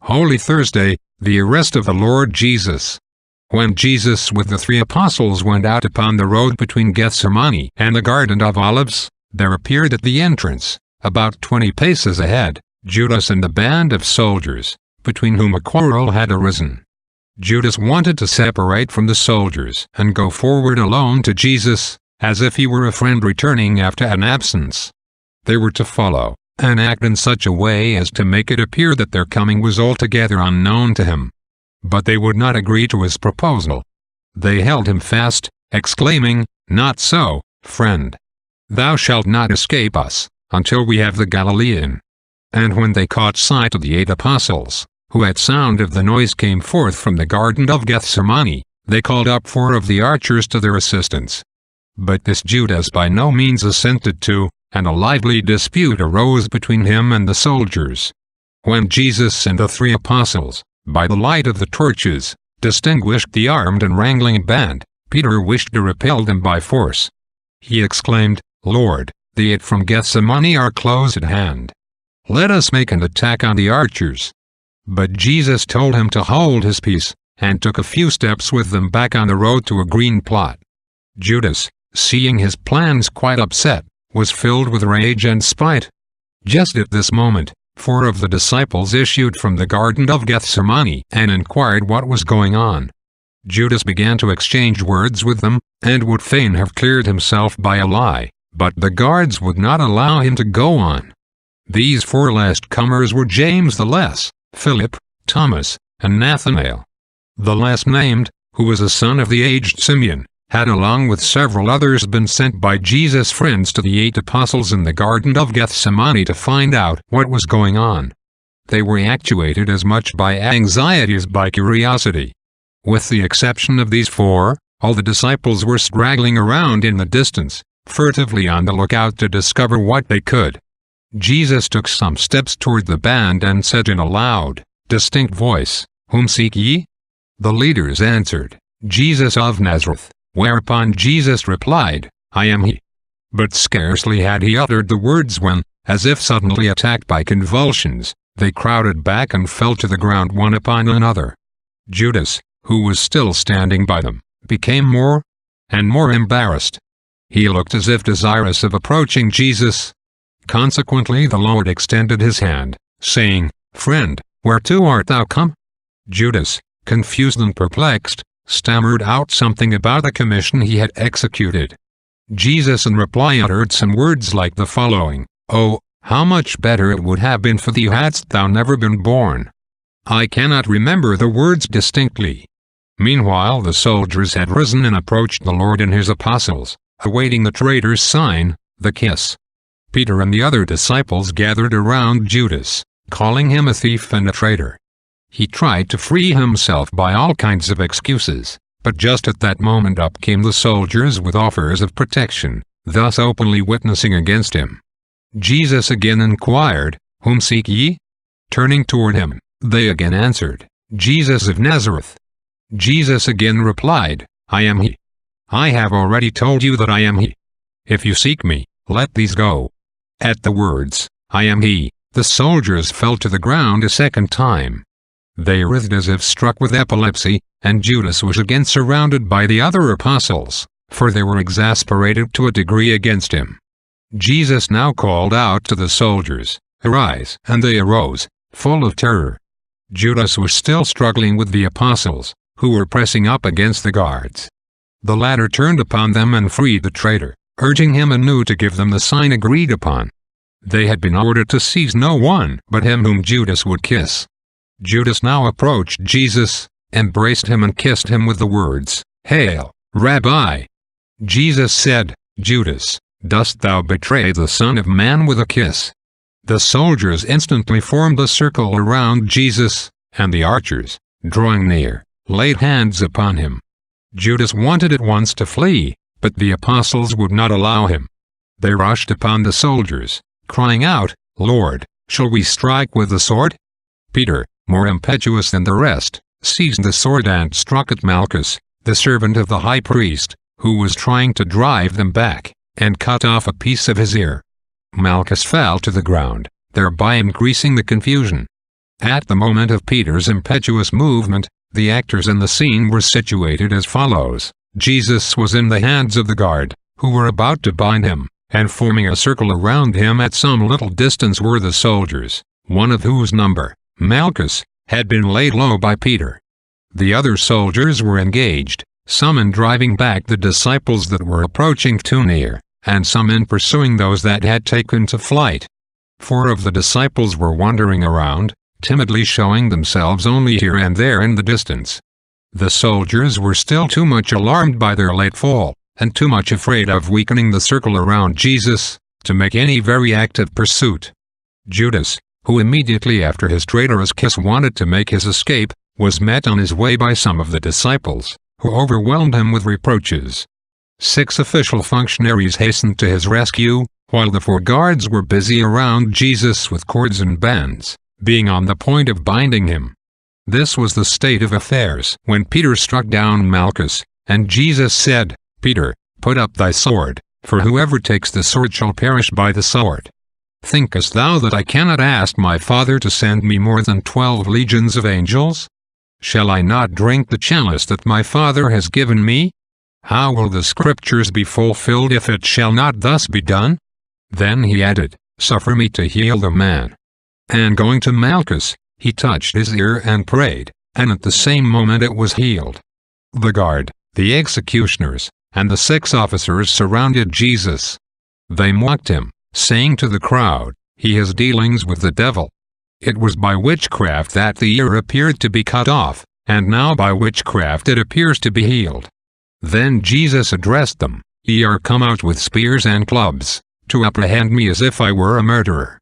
Holy Thursday, the arrest of the Lord Jesus. When Jesus with the 3 apostles went out upon the road between Gethsemane and the Garden of Olives, there appeared at the entrance, about 20 paces ahead, Judas and a band of soldiers, between whom a quarrel had arisen. Judas wanted to separate from the soldiers and go forward alone to Jesus, as if he were a friend returning after an absence. They were to follow, and act in such a way as to make it appear that their coming was altogether unknown to him. But they would not agree to his proposal. They held him fast, exclaiming, "Not so, friend. Thou shalt not escape us, until we have the Galilean." And when they caught sight of the 8 apostles, who at sound of the noise came forth from the Garden of Gethsemane, they called up 4 of the archers to their assistance. But this Judas by no means assented to, and a lively dispute arose between him and the soldiers. When Jesus and the 3 apostles, by the light of the torches, distinguished the armed and wrangling band, Peter wished to repel them by force. He exclaimed, "Lord, the 8 from Gethsemane are close at hand. Let us make an attack on the archers." But Jesus told him to hold his peace, and took a few steps with them back on the road to a green plot. Judas, seeing his plans quite upset, was filled with rage and spite. Just at this moment, 4 of the disciples issued from the Garden of Gethsemane and inquired what was going on. Judas began to exchange words with them, and would fain have cleared himself by a lie, but the guards would not allow him to go on. These 4 last comers were James the Less, Philip, Thomas, and Nathanael. The last named, who was a son of the aged Simeon, had along with several others been sent by Jesus' friends to the 8 apostles in the Garden of Gethsemane to find out what was going on. They were actuated as much by anxiety as by curiosity. With the exception of these 4, all the disciples were straggling around in the distance, furtively on the lookout to discover what they could. Jesus took some steps toward the band and said in a loud, distinct voice, "Whom seek ye?" The leaders answered, "Jesus of Nazareth." Whereupon Jesus replied, "I am he." But scarcely had he uttered the words when, as if suddenly attacked by convulsions, they crowded back and fell to the ground one upon another. Judas, who was still standing by them, became more and more embarrassed. He looked as if desirous of approaching Jesus. Consequently the Lord extended his hand, saying, "Friend, whereto art thou come?" Judas, confused and perplexed, stammered out something about the commission he had executed. Jesus in reply uttered some words like the following, "Oh, how much better it would have been for thee hadst thou never been born." I cannot remember the words distinctly. Meanwhile the soldiers had risen and approached the Lord and his apostles, awaiting the traitor's sign, the kiss. Peter and the other disciples gathered around Judas, calling him a thief and a traitor. He tried to free himself by all kinds of excuses, but just at that moment up came the soldiers with offers of protection, thus openly witnessing against him. Jesus again inquired, "Whom seek ye?" Turning toward him, they again answered, "Jesus of Nazareth." Jesus again replied, "I am he. I have already told you that I am he. If you seek me, let these go." At the words, "I am he," the soldiers fell to the ground a second time. They writhed as if struck with epilepsy, and Judas was again surrounded by the other apostles, for they were exasperated to a degree against him. Jesus now called out to the soldiers, "Arise," and they arose, full of terror. Judas was still struggling with the apostles, who were pressing up against the guards. The latter turned upon them and freed the traitor, urging him anew to give them the sign agreed upon. They had been ordered to seize no one but him whom Judas would kiss. Judas now approached Jesus, embraced him and kissed him with the words, "Hail, Rabbi!" Jesus said, "Judas, dost thou betray the Son of Man with a kiss?" The soldiers instantly formed a circle around Jesus, and the archers, drawing near, laid hands upon him. Judas wanted at once to flee, but the apostles would not allow him. They rushed upon the soldiers, crying out, "Lord, shall we strike with the sword?" Peter, more impetuous than the rest, seized the sword and struck at Malchus, the servant of the high priest, who was trying to drive them back, and cut off a piece of his ear. Malchus fell to the ground, thereby increasing the confusion. At the moment of Peter's impetuous movement, the actors in the scene were situated as follows. Jesus was in the hands of the guard, who were about to bind him, and forming a circle around him at some little distance were the soldiers, one of whose number, Malchus, had been laid low by Peter. The other soldiers were engaged, some in driving back the disciples that were approaching too near, and some in pursuing those that had taken to flight. 4 of the disciples were wandering around, timidly showing themselves only here and there in the distance. The soldiers were still too much alarmed by their late fall, and too much afraid of weakening the circle around Jesus, to make any very active pursuit. Judas, who immediately after his traitorous kiss wanted to make his escape, was met on his way by some of the disciples, who overwhelmed him with reproaches. 6 official functionaries hastened to his rescue, while the 4 guards were busy around Jesus with cords and bands, being on the point of binding him. This was the state of affairs when Peter struck down Malchus, and Jesus said, "Peter, put up thy sword, for whoever takes the sword shall perish by the sword. Thinkest thou that I cannot ask my Father to send me more than 12 legions of angels? Shall I not drink the chalice that my Father has given me? How will the Scriptures be fulfilled if it shall not thus be done?" Then he added, "Suffer me to heal the man." And going to Malchus, he touched his ear and prayed, and at the same moment it was healed. The guard, the executioners, and the 6 officers surrounded Jesus. They mocked him, saying to the crowd, "He has dealings with the devil." It was by witchcraft that the ear appeared to be cut off, and now by witchcraft it appears to be healed. Then Jesus addressed them, "Ye are come out with spears and clubs, to apprehend me as if I were a murderer.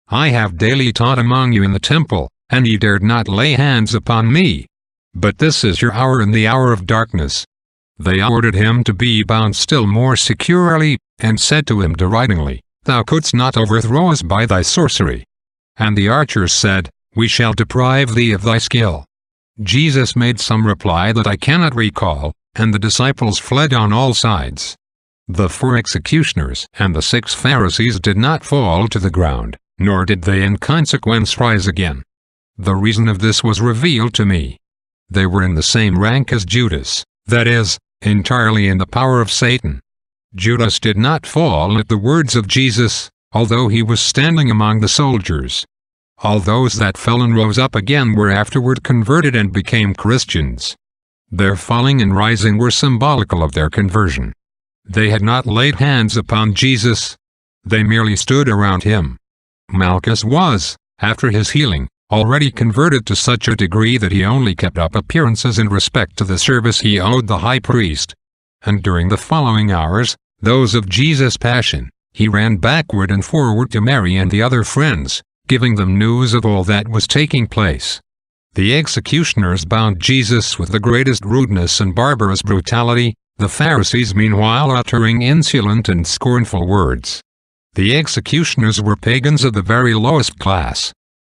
I have daily taught among you in the temple, and ye dared not lay hands upon me. But this is your hour and the hour of darkness." They ordered him to be bound still more securely, and said to him deridingly, "Thou couldst not overthrow us by thy sorcery." And the archers said, "We shall deprive thee of thy skill." Jesus made some reply that I cannot recall, and the disciples fled on all sides. The 4 executioners and the 6 Pharisees did not fall to the ground, nor did they in consequence rise again. The reason of this was revealed to me. They were in the same rank as Judas, that is, entirely in the power of Satan. Judas did not fall at the words of Jesus, although he was standing among the soldiers. All those that fell and rose up again were afterward converted and became Christians. Their falling and rising were symbolical of their conversion. They had not laid hands upon Jesus. They merely stood around him. Malchus was, after his healing, already converted to such a degree that he only kept up appearances in respect to the service he owed the high priest. And during the following hours, those of Jesus' passion, he ran backward and forward to Mary and the other friends, giving them news of all that was taking place. The executioners bound Jesus with the greatest rudeness and barbarous brutality, the Pharisees meanwhile uttering insolent and scornful words. The executioners were pagans of the very lowest class.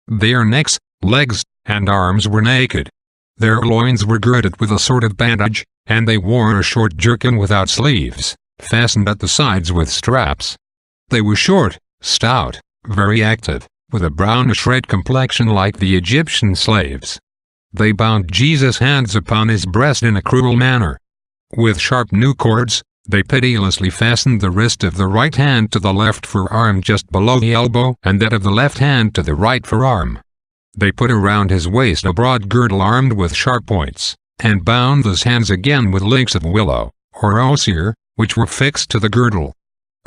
Their necks, legs, and arms were naked. Their loins were girded with a sort of bandage, and they wore a short jerkin without sleeves, fastened at the sides with straps. They were short, stout, very active, with a brownish red complexion like the Egyptian slaves. They bound Jesus' hands upon his breast in a cruel manner. With sharp new cords, they pitilessly fastened the wrist of the right hand to the left forearm just below the elbow and that of the left hand to the right forearm. They put around his waist a broad girdle armed with sharp points, and bound those hands again with links of willow, or osier, which were fixed to the girdle.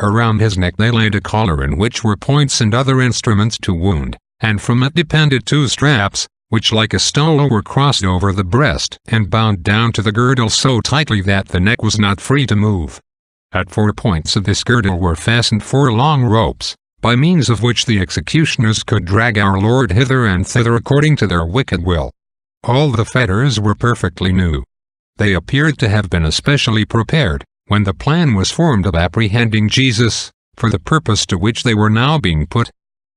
Around his neck they laid a collar in which were points and other instruments to wound, and from it depended 2 straps, which like a stole were crossed over the breast and bound down to the girdle so tightly that the neck was not free to move. At 4 points of this girdle were fastened 4 long ropes, by means of which the executioners could drag our Lord hither and thither according to their wicked will. All the fetters were perfectly new. They appeared to have been especially prepared, when the plan was formed of apprehending Jesus, for the purpose to which they were now being put.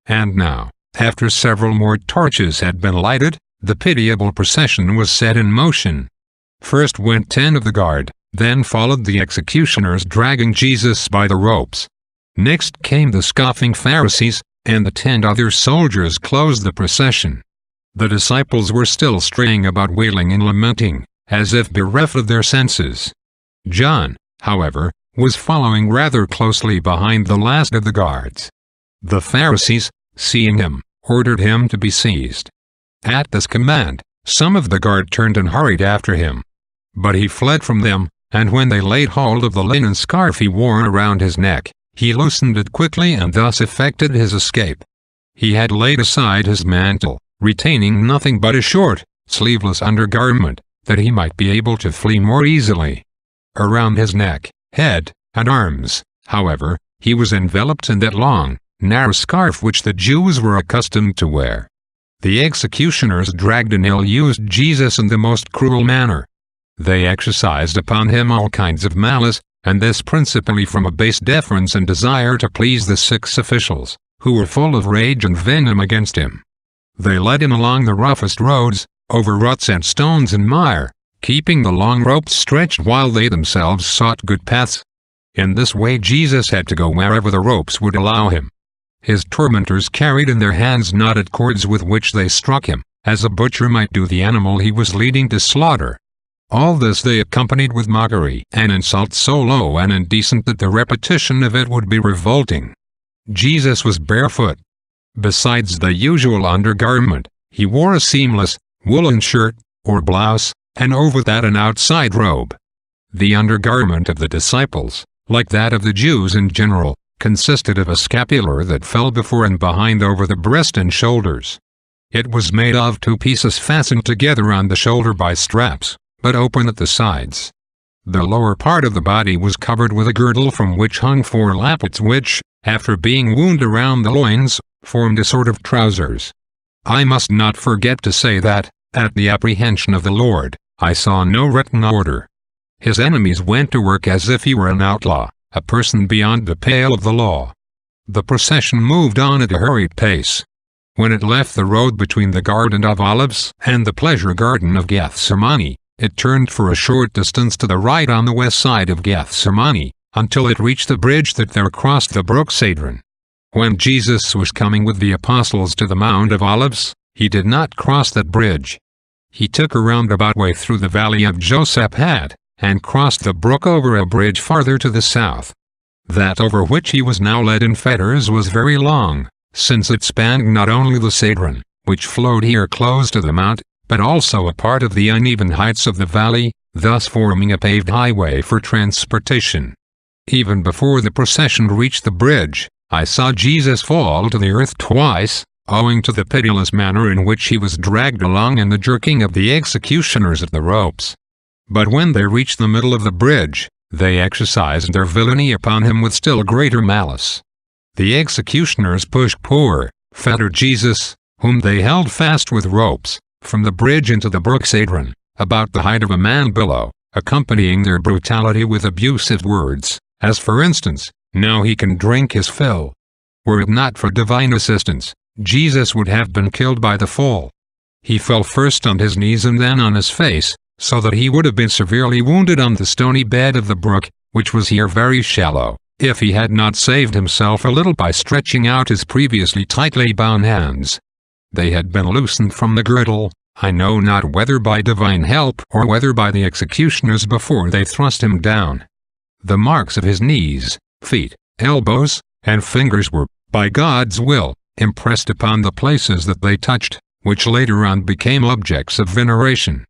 And now, after several more torches had been lighted, the pitiable procession was set in motion. First went 10 of the guard, then followed the executioners dragging Jesus by the ropes. Next came the scoffing Pharisees, and the 10 other soldiers closed the procession. The disciples were still straying about, wailing and lamenting, as if bereft of their senses. John, however, was following rather closely behind the last of the guards. The Pharisees, seeing him, ordered him to be seized. At this command, some of the guard turned and hurried after him. But he fled from them, and when they laid hold of the linen scarf he wore around his neck, he loosened it quickly and thus effected his escape. He had laid aside his mantle, retaining nothing but a short, sleeveless undergarment, that he might be able to flee more easily. Around his neck, head, and arms, however, he was enveloped in that long, narrow scarf which the Jews were accustomed to wear. The executioners dragged and ill-used Jesus in the most cruel manner. They exercised upon him all kinds of malice, and this principally from a base deference and desire to please the 6 officials, who were full of rage and venom against him. They led him along the roughest roads, over ruts and stones and mire, keeping the long ropes stretched while they themselves sought good paths. In this way Jesus had to go wherever the ropes would allow him. His tormentors carried in their hands knotted cords with which they struck him, as a butcher might do the animal he was leading to slaughter. All this they accompanied with mockery and insult so low and indecent that the repetition of it would be revolting. Jesus was barefoot. Besides the usual undergarment, he wore a seamless, woolen shirt, or blouse, and over that an outside robe. The undergarment of the disciples, like that of the Jews in general, consisted of a scapular that fell before and behind over the breast and shoulders. It was made of 2 pieces fastened together on the shoulder by straps, but open at the sides. The lower part of the body was covered with a girdle from which hung 4 lappets which, after being wound around the loins, formed a sort of trousers. I must not forget to say that, at the apprehension of the Lord, I saw no written order. His enemies went to work as if he were an outlaw, a person beyond the pale of the law. The procession moved on at a hurried pace. When it left the road between the Garden of Olives and the pleasure garden of Gethsemane, it turned for a short distance to the right on the west side of Gethsemane, until it reached the bridge that there crossed the brook Cedron. When Jesus was coming with the apostles to the Mount of Olives, he did not cross that bridge. He took a roundabout way through the valley of Josaphat, and crossed the brook over a bridge farther to the south. That over which he was now led in fetters was very long, since it spanned not only the Cedron, which flowed here close to the mount, but also a part of the uneven heights of the valley, thus forming a paved highway for transportation. Even before the procession reached the bridge, I saw Jesus fall to the earth twice, owing to the pitiless manner in which he was dragged along and the jerking of the executioners at the ropes. But when they reached the middle of the bridge, they exercised their villainy upon him with still greater malice. The executioners pushed poor, fettered Jesus, whom they held fast with ropes, from the bridge into the brook Cedron, about the height of a man below, accompanying their brutality with abusive words, as for instance, "Now he can drink his fill." Were it not for divine assistance, Jesus would have been killed by the fall. He fell first on his knees and then on his face, so that he would have been severely wounded on the stony bed of the brook, which was here very shallow, if he had not saved himself a little by stretching out his previously tightly bound hands. They had been loosened from the girdle, I know not whether by divine help or whether by the executioners before they thrust him down. The marks of his knees, feet, elbows, and fingers were, by God's will, impressed upon the places that they touched, which later on became objects of veneration.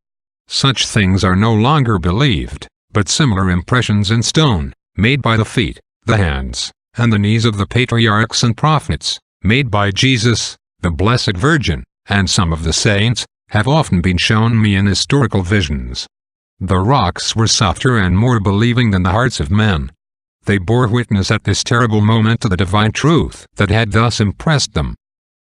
Such things are no longer believed, but similar impressions in stone, made by the feet, the hands, and the knees of the patriarchs and prophets, made by Jesus, the Blessed Virgin, and some of the saints, have often been shown me in historical visions. The rocks were softer and more believing than the hearts of men. They bore witness at this terrible moment to the divine truth that had thus impressed them.